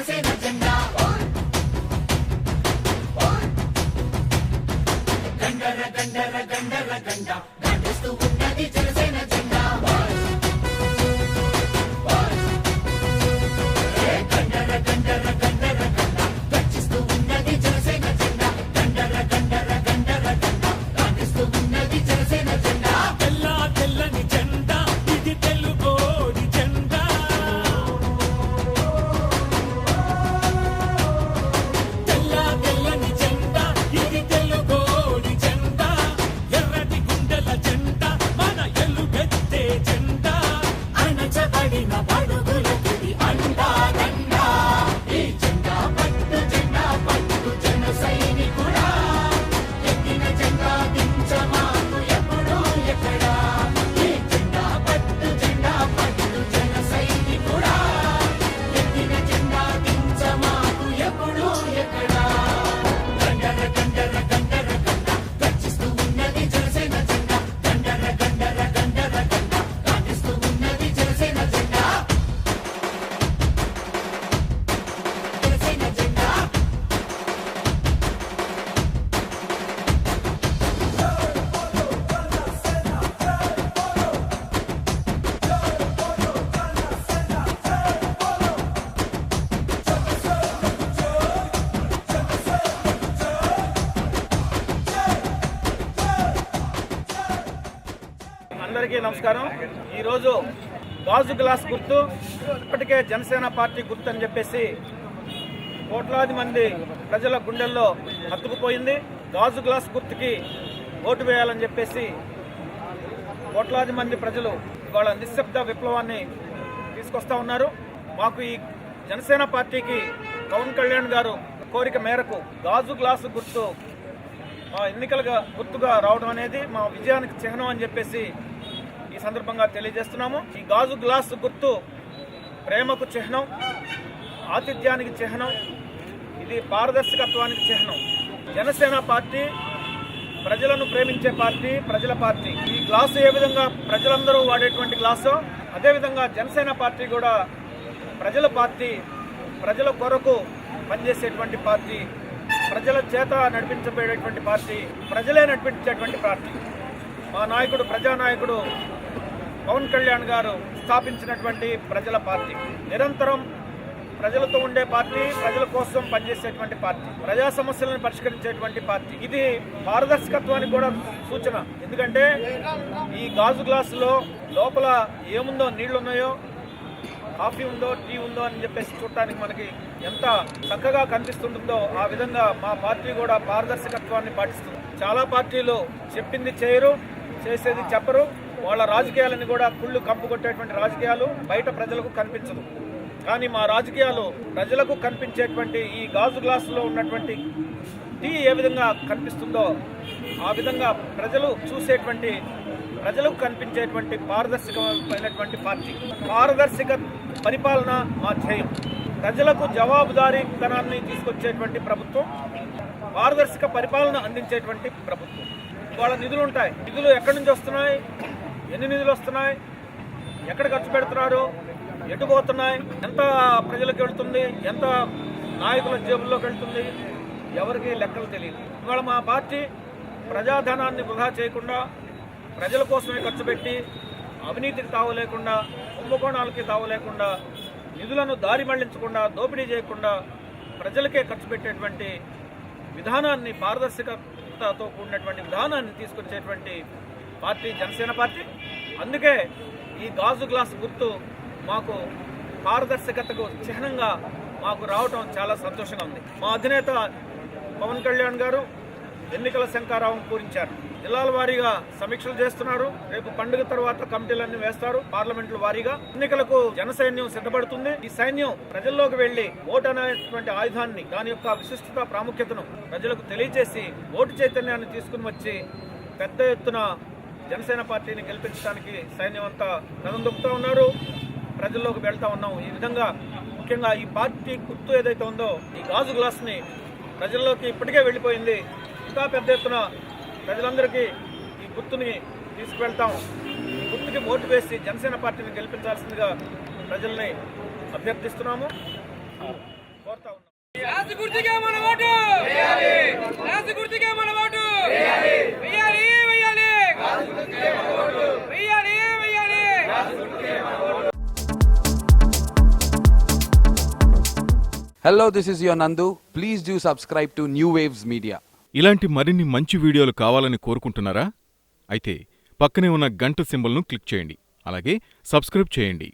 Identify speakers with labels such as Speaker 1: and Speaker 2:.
Speaker 1: జనసేన జెండా గండర గండర గండర గండ గండిస్తూ ఉన్నది జనసేన జెండా గండర గండర గండర గండ గర్జిస్తూ ఉన్నది జనసేన జెండా గండర గండర గండర గండ గండిస్తూ ఉన్నది జనసేన జెండా
Speaker 2: తెల్ల తెల్లని జెండా ఇది తెలుగోడి జెండా తెల్ల తెల్లని జెండా ఇది తెలుగోడి జెండా ఎర్రటి గుండెల జెండా మన ఎలుగెత్తే జెండా
Speaker 1: అణచబడిన బడుగులకి అండా దండా ఈ జెండా పట్టు జన సైనికుడా ఎత్తిన జెండా దించమాకు ఎప్పుడు ఎక్కడా ఈ జెండా పట్టు జన సైనికుడా ఎత్తిన జెండా దించమాకు ఎప్పుడు ఎక్కడా గండర గండర గండర గండ గర్జిస్తూ ఉన్నది జనసేన జెండా గండర గండర గండర గండ గర్జిస్తూ ఉన్నది జనసేన జెండా జనసేన జెండా
Speaker 3: అందరికీ నమస్కారం. ఈరోజు గాజు గ్లాస్ గుర్తు ఇప్పటికే జనసేన పార్టీ గుర్తు అని చెప్పేసి కోట్లాది మంది ప్రజల గుండెల్లో హత్తుకుపోయింది. గాజు గ్లాస్ గుర్తుకి ఓటు వేయాలని చెప్పేసి కోట్లాది మంది ప్రజలు వాళ్ళ నిశ్శబ్ద విప్లవాన్ని తీసుకొస్తా ఉన్నారు. మాకు ఈ జనసేన పార్టీకి పవన్ కళ్యాణ్ గారు కోరిక మేరకు గాజు గ్లాసు గుర్తు మా ఎన్నికలుగా గుర్తుగా రావడం అనేది మా విజయానికి చిహ్నం అని చెప్పేసి ఈ సందర్భంగా తెలియజేస్తున్నాము. ఈ గాజు గ్లాసు గుర్తు ప్రేమకు చిహ్నం, ఆతిథ్యానికి చిహ్నం, ఇది పారదర్శకత్వానికి చిహ్నం. జనసేన పార్టీ ప్రజలను ప్రేమించే పార్టీ, ప్రజల పార్టీ. ఈ గ్లాసు ఏ విధంగా ప్రజలందరూ వాడేటువంటి గ్లాసు, అదేవిధంగా జనసేన పార్టీ కూడా ప్రజల పార్టీ, ప్రజల కొరకు పనిచేసేటువంటి పార్టీ, ప్రజల చేత నడిపించబడేటువంటి పార్టీ, ప్రజలే నడిపించేటువంటి పార్టీ. మా నాయకుడు, ప్రజానాయకుడు పవన్ కళ్యాణ్ గారు స్థాపించినటువంటి ప్రజల పార్టీ, నిరంతరం ప్రజలతో ఉండే పార్టీ, ప్రజల కోసం పనిచేసేటువంటి పార్టీ, ప్రజా సమస్యలను పరిష్కరించేటువంటి పార్టీ. ఇది పారదర్శకత్వానికి కూడా సూచన. ఎందుకంటే ఈ గాజు గ్లాసులో లోపల ఏముందో, నీళ్లు ఉన్నాయో, కాఫీ ఉందో, టీ ఉందో అని చెప్పేసి చూడటానికి మనకి ఎంత చక్కగా కనిపిస్తుంటుందో ఆ విధంగా మా పార్టీ కూడా పారదర్శకత్వాన్ని పాటిస్తుంది. చాలా పార్టీలు చెప్పింది చేయరు, చేసేది చెప్పరు. వాళ్ళ రాజకీయాలని కూడా కుళ్ళు కంపు కొట్టేటువంటి రాజకీయాలు బయట ప్రజలకు కనిపించదు. కానీ మా రాజకీయాలు ప్రజలకు కనిపించేటువంటి ఈ గాజు గ్లాసులో ఉన్నటువంటి టీ ఏ విధంగా కనిపిస్తుందో ఆ విధంగా ప్రజలు చూసేటువంటి, ప్రజలకు కనిపించేటువంటి పారదర్శకమైనటువంటి పార్టీ. పారదర్శక పరిపాలన మా ధ్యేయం. ప్రజలకు జవాబుదారీతనాన్ని తీసుకొచ్చేటువంటి ప్రభుత్వం, పారదర్శక పరిపాలన అందించేటువంటి ప్రభుత్వం. వాళ్ళ నిధులు ఉంటాయి. నిధులు ఎక్కడి నుంచి వస్తున్నాయి, ఎన్ని నిధులు వస్తున్నాయి, ఎక్కడ ఖర్చు పెడుతున్నారు, ఎటు పోతున్నాయి, ఎంత ప్రజలకు వెళ్తుంది, ఎంత నాయకుల జేబుల్లోకి వెళ్తుంది, ఎవరికి లెక్కలు తెలియదు. ఇవాళ మా పార్టీ ప్రజాధనాన్ని వృధా చేయకుండా, ప్రజల కోసమే ఖర్చు పెట్టి, అవినీతికి తావు లేకుండా, కుంభకోణాలకి తావు లేకుండా, నిధులను దారి మళ్లించకుండా, దోపిడీ చేయకుండా ప్రజలకే ఖర్చు పెట్టేటువంటి విధానాన్ని, పారదర్శకతతో కూడినటువంటి విధానాన్ని తీసుకొచ్చేటువంటి పార్టీ జనసేన పార్టీ. అందుకే ఈ గాజు గ్లాస్ గుర్తు మాకు పారదర్శకతకు చిహ్నంగా మాకు రావటం చాలా సంతోషంగా ఉంది. మా అధినేత పవన్ కళ్యాణ్ గారు ఎన్నికల శంఖారావం పూరించారు. జిల్లాల వారీగా సమీక్షలు చేస్తున్నారు. రేపు పండుగ తర్వాత కమిటీలన్నీ వేస్తారు. పార్లమెంట్ల వారీగా ఎన్నికలకు జన సైన్యం సిద్ధపడుతుంది. ఈ సైన్యం ప్రజల్లోకి వెళ్లి ఓటు అనేటువంటి ఆయుధాన్ని, దాని యొక్క విశిష్టత, ప్రాముఖ్యతను ప్రజలకు తెలియజేసి ఓటు చైతన్యాన్ని తీసుకుని వచ్చి పెద్ద ఎత్తున జనసేన పార్టీని గెలిపించడానికి సైన్యం అంతా కథం దొక్కుతూ ఉన్నారు. ప్రజల్లోకి వెళ్తా ఉన్నాం. ఈ విధంగా ముఖ్యంగా ఈ పార్టీ గుర్తు ఏదైతే ఉందో, ఈ గాజు గ్లాస్ని ప్రజల్లోకి ఇప్పటికే వెళ్ళిపోయింది. ఇంకా పెద్ద ఎత్తున ప్రజలందరికీ ఈ గుర్తుని తీసుకువెళ్తాం. ఈ గుర్తుకి ఓటు వేసి జనసేన పార్టీని గెలిపించాల్సిందిగా ప్రజల్ని అభ్యర్థిస్తున్నాము. కోరుతా ఉన్నాం.
Speaker 2: రాజగుర్తిగా మన ఓటు వేయాలి, రాజగుర్తిగా మన ఓటు వేయాలి, వేయాలి, వేయాలి, వేయాలి, వేయాలి.
Speaker 4: Hello, this is your Nandu. Please do subscribe to New Waves Media.
Speaker 5: ఇలాంటి మరిన్ని మంచి వీడియోలు కావాలని కోరుకుంటున్నారా? అయితే పక్కనే ఉన్న గంట సింబల్ను క్లిక్ చేయండి. అలాగే సబ్స్క్రైబ్ చేయండి.